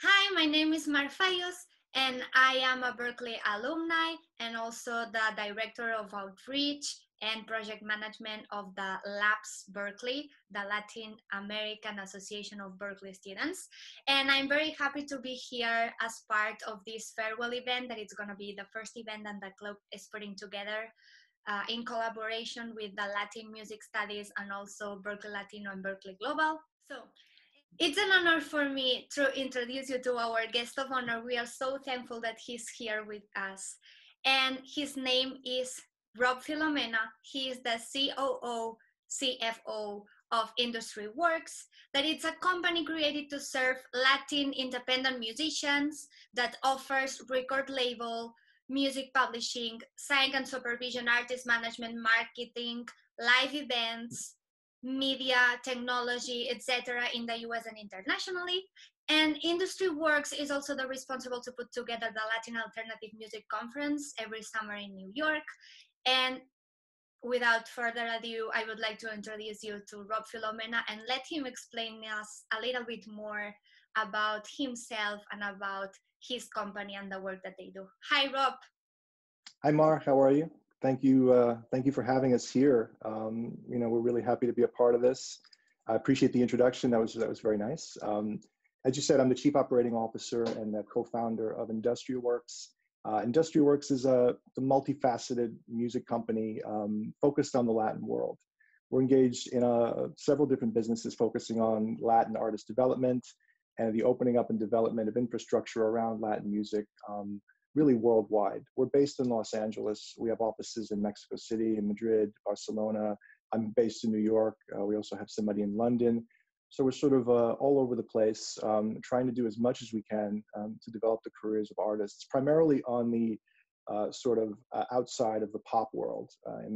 Hi, my name is Marfayos, and I am a Berklee alumni and also the Director of Outreach and Project Management of the LAPS Berklee, the Latin American Association of Berklee Students. And I'm very happy to be here as part of this farewell event that it's going to be the first event that the club is putting together in collaboration with the Latin Music Studies and also Berklee Latino and Berklee Global. So it's an honor for me to introduce you to our guest of honor. We are so thankful that he's here with us. And his name is Rob Filomena. He is the COO, CFO of Industria Works, that it's a company created to serve Latin independent musicians that offers record label, music publishing, sign and supervision, artist management, marketing, live events, media, technology, etc. in the US and internationally. And Industry Works is also the responsible to put together the Latin Alternative Music Conference every summer in New York. And without further ado, I would like to introduce you to Rob Filomena and let him explain us a little bit more about himself and about his company and the work that they do. Hi, Rob. Hi, Mar. How are you? Thank you for having us here. We're really happy to be a part of this. I appreciate the introduction. That was very nice. As you said, I'm the Chief Operating Officer and the co-founder of Industria Works. Industria Works is the multifaceted music company focused on the Latin world. We're engaged in several different businesses focusing on Latin artist development and the opening up and development of infrastructure around Latin music. Really worldwide. We're based in Los Angeles. We have offices in Mexico City, in Madrid, Barcelona. I'm based in New York. We also have somebody in London. So we're sort of all over the place, trying to do as much as we can to develop the careers of artists, primarily on the outside of the pop world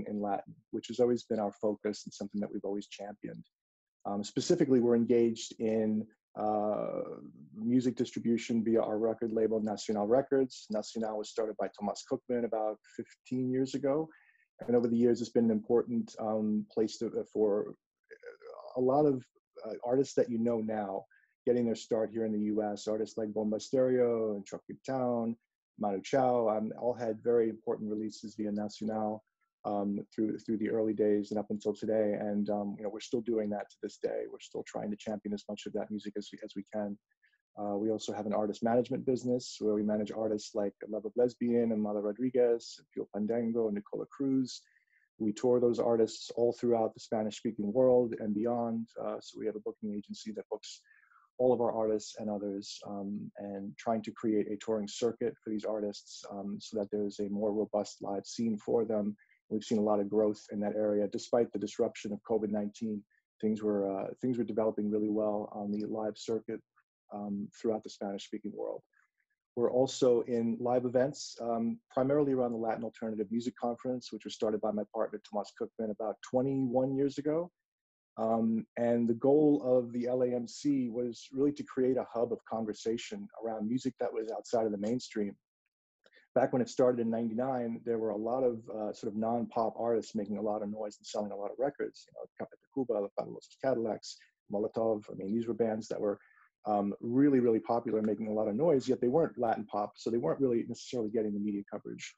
in Latin, which has always been our focus and something that we've always championed. Specifically, we're engaged in music distribution via our record label, Nacional Records. Nacional was started by Thomas Cookman about 15 years ago. And over the years, it's been an important place for a lot of artists that you know now getting their start here in the US. Artists like Bomba Stereo and Chuck Town, Manu Chao, all had very important releases via Nacional through the early days and up until today. And we're still doing that to this day. We're still trying to champion as much of that music as we can. We also have an artist management business where we manage artists like Love of Lesbian and Mala Rodriguez, Pio Pandango, and Nicola Cruz. We tour those artists all throughout the Spanish-speaking world and beyond. So we have a booking agency that books all of our artists and others, and trying to create a touring circuit for these artists so that there's a more robust live scene for them. We've seen a lot of growth in that area, despite the disruption of COVID-19. Things were developing really well on the live circuit throughout the Spanish-speaking world. We're also in live events, primarily around the Latin Alternative Music Conference, which was started by my partner, Thomas Cookman, about 21 years ago. And the goal of the LAMC was really to create a hub of conversation around music that was outside of the mainstream. Back when it started in '99, there were a lot of sort of non-pop artists making a lot of noise and selling a lot of records. Café Tacuba, the Fabulosos Cadillacs, Molotov. I mean, these were bands that were really, really popular, making a lot of noise, yet they weren't Latin pop, so they weren't really necessarily getting the media coverage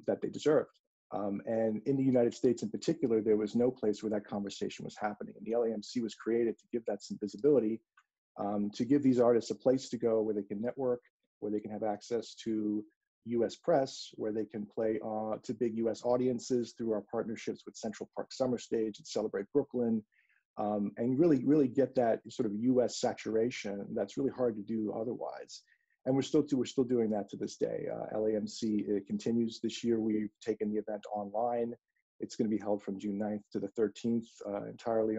that they deserved. And in the United States in particular, there was no place where that conversation was happening. And the LAMC was created to give that some visibility, to give these artists a place to go where they can network, where they can have access to US press, where they can play to big US audiences through our partnerships with Central Park Summer Stage and Celebrate Brooklyn, and really get that sort of US saturation that's really hard to do otherwise. And we're still doing that to this day. LAMC, it continues this year. We've taken the event online. It's going to be held from June 9th to the 13th, entirely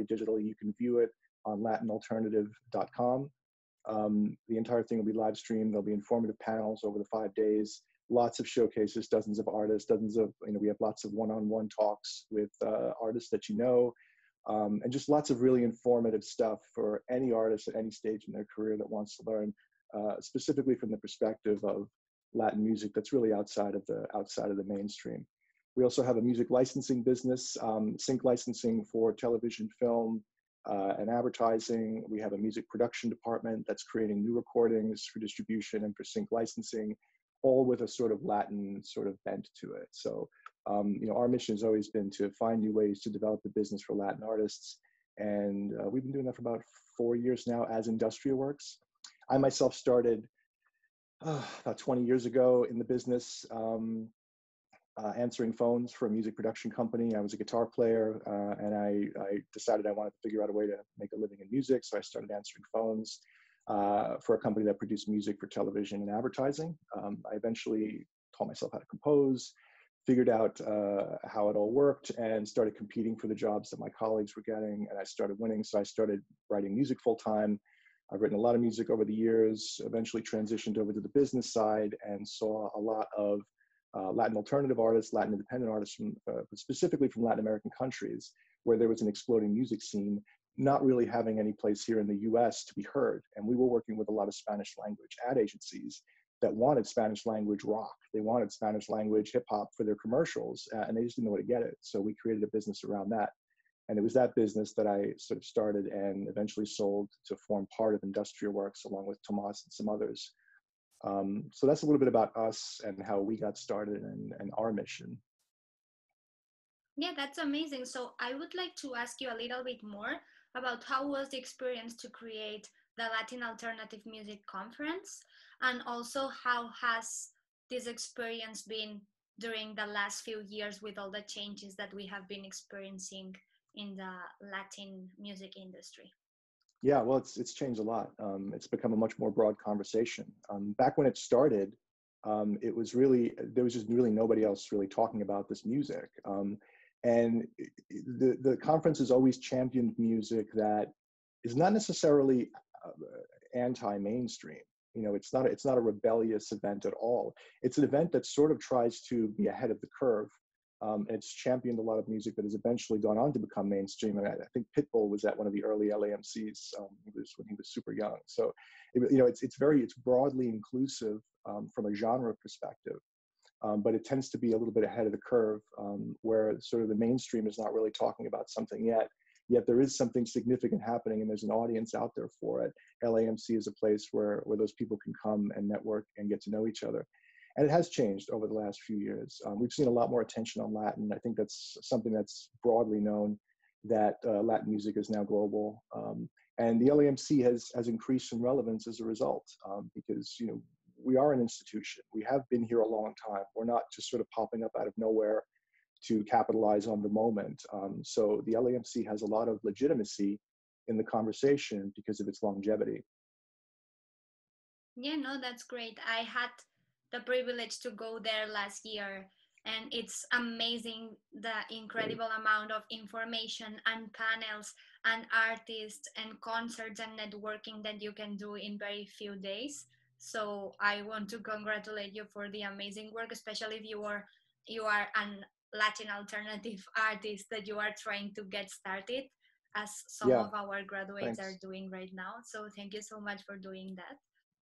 digitally. You can view it on latinalternative.com. The entire thing will be live streamed. There'll be informative panels over the 5 days, lots of showcases, dozens of artists, we have lots of one-on-one talks with artists that you know, and just lots of really informative stuff for any artist at any stage in their career that wants to learn, specifically from the perspective of Latin music that's really outside of the mainstream. We also have a music licensing business, sync licensing for television, film, and advertising. We have a music production department that's creating new recordings for distribution and for sync licensing, all with a sort of Latin sort of bent to it. So, our mission has always been to find new ways to develop the business for Latin artists. And we've been doing that for about 4 years now as Industria Works. I myself started about 20 years ago in the business, answering phones for a music production company. I was a guitar player, and I decided I wanted to figure out a way to make a living in music. So I started answering phones for a company that produced music for television and advertising. I eventually taught myself how to compose, figured out how it all worked, and started competing for the jobs that my colleagues were getting, and I started winning. So I started writing music full time. I've written a lot of music over the years, eventually transitioned over to the business side and saw a lot of Latin alternative artists, Latin independent artists, specifically from Latin American countries, where there was an exploding music scene, not really having any place here in the US to be heard. And we were working with a lot of Spanish language ad agencies that wanted Spanish language rock. They wanted Spanish language hip hop for their commercials, and they just didn't know where to get it. So we created a business around that. And it was that business that I sort of started and eventually sold to form part of Industria Works along with Tomas and some others. So that's a little bit about us and how we got started and our mission. Yeah, that's amazing. So I would like to ask you a little bit more about how was the experience to create the Latin Alternative Music Conference, and also how has this experience been during the last few years with all the changes that we have been experiencing in the Latin music industry? Yeah, well, it's changed a lot. It's become a much more broad conversation. Back when it started, it was really, there was just really nobody else really talking about this music. And the conference has always championed music that is not necessarily anti-mainstream. It's not a rebellious event at all. It's an event that sort of tries to be ahead of the curve. And it's championed a lot of music that has eventually gone on to become mainstream. And I think Pitbull was at one of the early LAMCs when he was super young. So, it's broadly inclusive from a genre perspective. But it tends to be a little bit ahead of the curve, where sort of the mainstream is not really talking about something yet there is something significant happening and there's an audience out there for it. LAMC is a place where those people can come and network and get to know each other. And it has changed over the last few years. We've seen a lot more attention on Latin. I think that's something that's broadly known, that Latin music is now global. And the LAMC has increased in relevance as a result, because, we are an institution. We have been here a long time. We're not just sort of popping up out of nowhere to capitalize on the moment. So the LAMC has a lot of legitimacy in the conversation because of its longevity. Yeah, no, that's great. I had the privilege to go there last year, and it's amazing the incredible amount of information and panels and artists and concerts and networking that you can do in very few days. So I want to congratulate you for the amazing work, especially if you are an Latin alternative artist that you are trying to get started, as some of our graduates are doing right now. So thank you so much for doing that.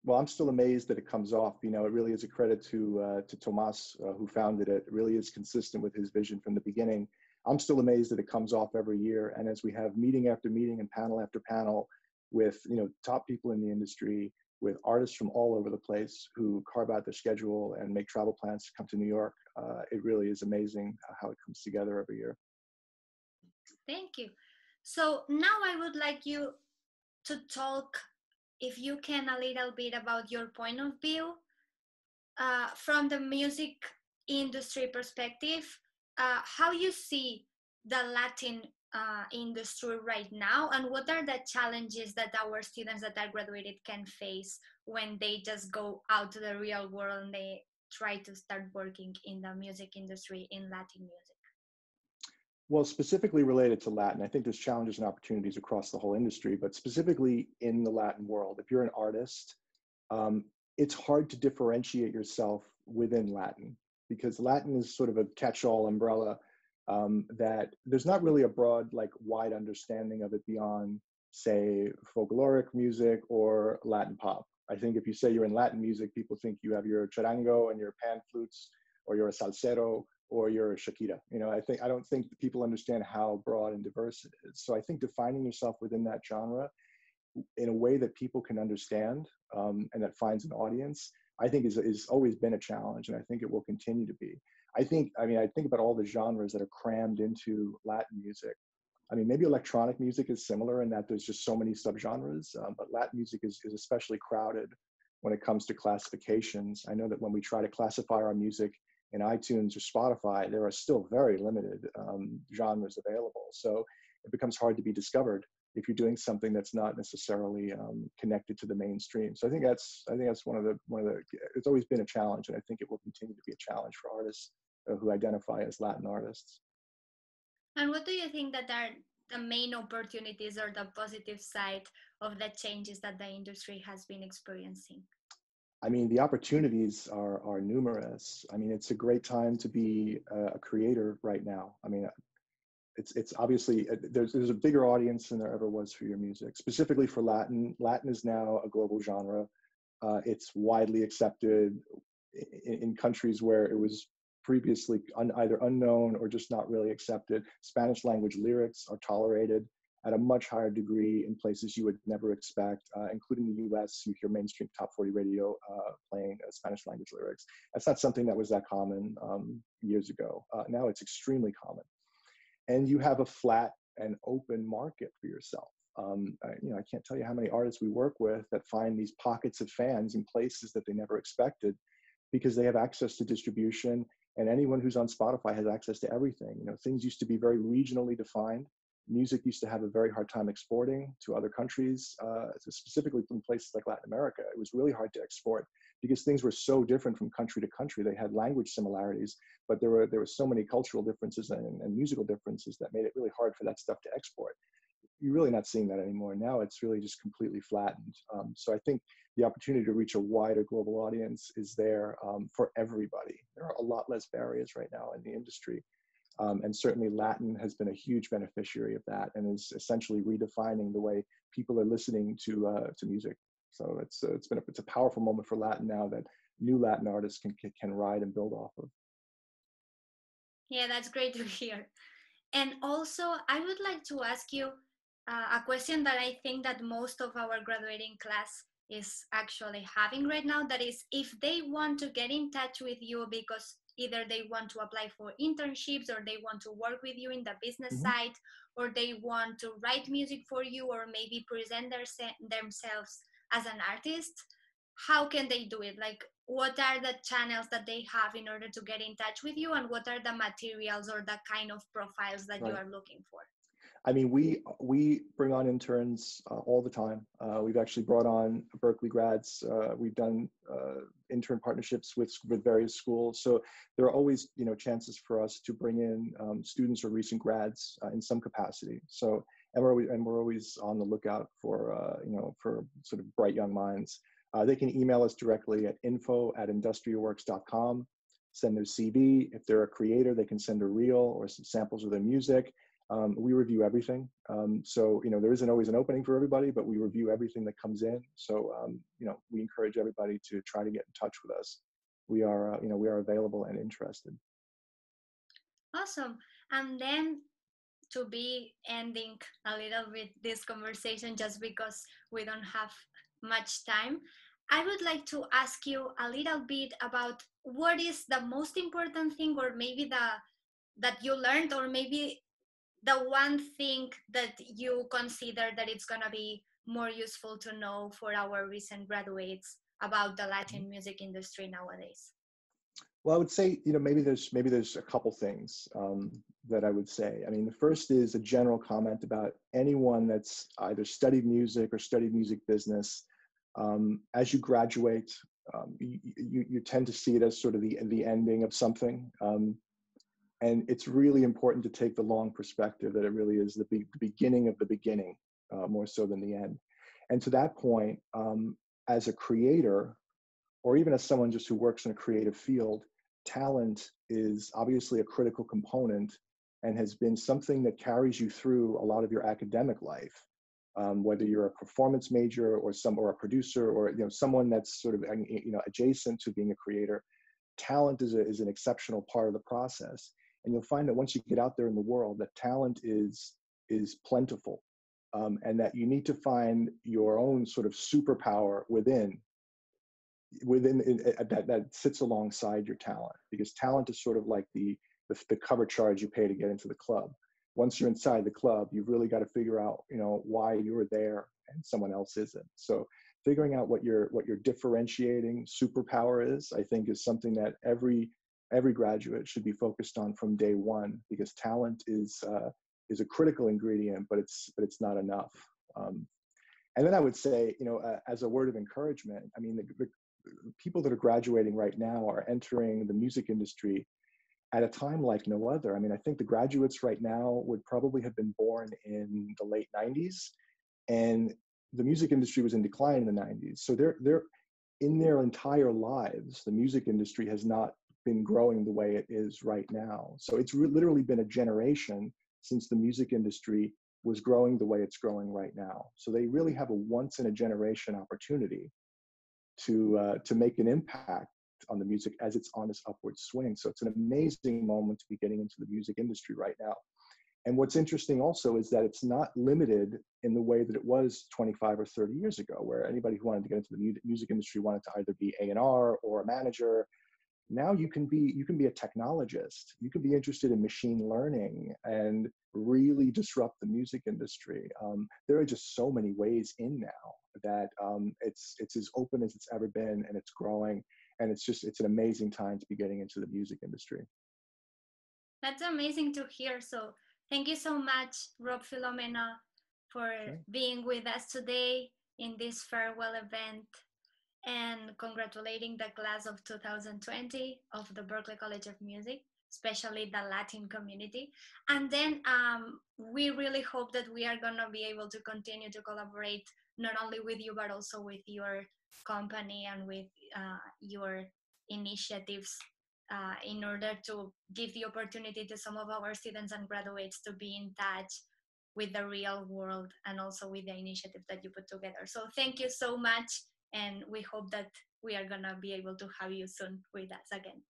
Well, I'm still amazed that it comes off. It really is a credit to Tomas, who founded it. It really is consistent with his vision from the beginning. I'm still amazed that it comes off every year. And as we have meeting after meeting and panel after panel with top people in the industry, with artists from all over the place who carve out their schedule and make travel plans to come to New York, it really is amazing how it comes together every year. Thank you. So now I would like you to talk, if you can, a little bit about your point of view from the music industry perspective, how you see the Latin industry right now, and what are the challenges that our students that are graduated can face when they just go out to the real world and they try to start working in the music industry in Latin music? Well, specifically related to Latin, I think there's challenges and opportunities across the whole industry, but specifically in the Latin world, if you're an artist, it's hard to differentiate yourself within Latin, because Latin is sort of a catch-all umbrella that there's not really a broad, wide understanding of it beyond, say, folkloric music or Latin pop. I think if you say you're in Latin music, people think you have your charango and your pan flutes, or you're a salsero, or you're Shakira. I don't think that people understand how broad and diverse it is. So I think defining yourself within that genre in a way that people can understand, and that finds an audience, I think is always been a challenge, and I think it will continue to be. I think about all the genres that are crammed into Latin music. I mean, maybe electronic music is similar in that there's just so many subgenres, but Latin music is especially crowded when it comes to classifications. I know that when we try to classify our music in iTunes or Spotify, there are still very limited genres available. So it becomes hard to be discovered if you're doing something that's not necessarily connected to the mainstream. So I think that's one of the it's always been a challenge, and I think it will continue to be a challenge for artists who identify as Latin artists. And what do you think that are the main opportunities or the positive side of the changes that the industry has been experiencing? I mean, the opportunities are numerous. I mean, it's a great time to be a creator right now. I mean, it's obviously there's a bigger audience than there ever was for your music, specifically for Latin. Latin is now a global genre. It's widely accepted in countries where it was previously either unknown or just not really accepted. Spanish language lyrics are tolerated at a much higher degree in places you would never expect, including the US. You hear mainstream top 40 radio playing Spanish language lyrics. That's not something that was that common years ago. Now it's extremely common. And you have a flat and open market for yourself. I can't tell you how many artists we work with that find these pockets of fans in places that they never expected, because they have access to distribution, and anyone who's on Spotify has access to everything. Things used to be very regionally defined. Music used to have a very hard time exporting to other countries, specifically from places like Latin America. It was really hard to export because things were so different from country to country. They had language similarities, but there were so many cultural differences and musical differences that made it really hard for that stuff to export. You're really not seeing that anymore. Now it's really just completely flattened. So I think the opportunity to reach a wider global audience is there for everybody. There are a lot less barriers right now in the industry. And certainly Latin has been a huge beneficiary of that, and is essentially redefining the way people are listening to music. So it's a powerful moment for Latin now that new Latin artists can ride and build off of. Yeah, that's great to hear. And also, I would like to ask you a question that I think that most of our graduating class is actually having right now. That is, if they want to get in touch with you because either they want to apply for internships, or they want to work with you in the business side, or they want to write music for you, or maybe present themselves as an artist, how can they do it? Like, what are the channels that they have in order to get in touch with you, and what are the materials or the kind of profiles that you are looking for? I mean, we bring on interns all the time. We've actually brought on Berklee grads. We've done intern partnerships with various schools. So there are always, chances for us to bring in students or recent grads in some capacity. So, and we're always on the lookout for, for sort of bright young minds. They can email us directly at info@industriaworks.com, send their CV. If they're a creator, they can send a reel or some samples of their music. We review everything. So, there isn't always an opening for everybody, but we review everything that comes in. So, we encourage everybody to try to get in touch with us. We are available and interested. Awesome. And then, to be ending a little bit this conversation, just because we don't have much time, I would like to ask you a little bit about what is the most important thing, or maybe that you learned, or maybe the one thing that you consider that it's going to be more useful to know for our recent graduates about the Latin music industry nowadays. Well, I would say, maybe there's a couple things that I would say. I mean, the first is a general comment about anyone that's either studied music or studied music business. As you graduate, you tend to see it as sort of the ending of something. And it's really important to take the long perspective that it really is the beginning of the beginning, more so than the end. And to that point, as a creator, or even as someone just who works in a creative field, talent is obviously a critical component and has been something that carries you through a lot of your academic life. Whether you're a performance major or a producer, or someone that's sort of adjacent to being a creator, talent is an exceptional part of the process. And you'll find that once you get out there in the world, that talent is plentiful, and that you need to find your own sort of superpower within that sits alongside your talent, because talent is sort of like the cover charge you pay to get into the club. Once you're inside the club, you've really got to figure out, why you're there and someone else isn't. So figuring out what your differentiating superpower is, I think, is something that every graduate should be focused on from day one, because talent is a critical ingredient, but it's not enough. And then I would say, as a word of encouragement, I mean, the people that are graduating right now are entering the music industry at a time like no other. I mean, I think the graduates right now would probably have been born in the late 90s, and the music industry was in decline in the 90s. So they're in their entire lives, the music industry has not been growing the way it is right now. So it's literally been a generation since the music industry was growing the way it's growing right now. So they really have a once in a generation opportunity to make an impact on the music as it's on this upward swing. So it's an amazing moment to be getting into the music industry right now. And what's interesting also is that it's not limited in the way that it was 25 or 30 years ago, where anybody who wanted to get into the music industry wanted to either be A&R or a manager. Now you can be a technologist. You can be interested in machine learning and really disrupt the music industry. There are just so many ways in now that it's as open as it's ever been, and it's growing. And it's an amazing time to be getting into the music industry. That's amazing to hear. So thank you so much, Rob Filomena, for being with us today in this farewell event, and congratulating the class of 2020 of the Berklee College of Music, especially the Latin community. And then we really hope that we are going to be able to continue to collaborate not only with you, but also with your company and with your initiatives in order to give the opportunity to some of our students and graduates to be in touch with the real world and also with the initiatives that you put together. So thank you so much. And we hope that we are going to be able to have you soon with us again.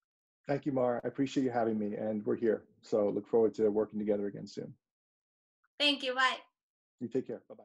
Thank you, Mara. I appreciate you having me, and we're here. So look forward to working together again soon. Thank you. Bye. You take care. Bye-bye.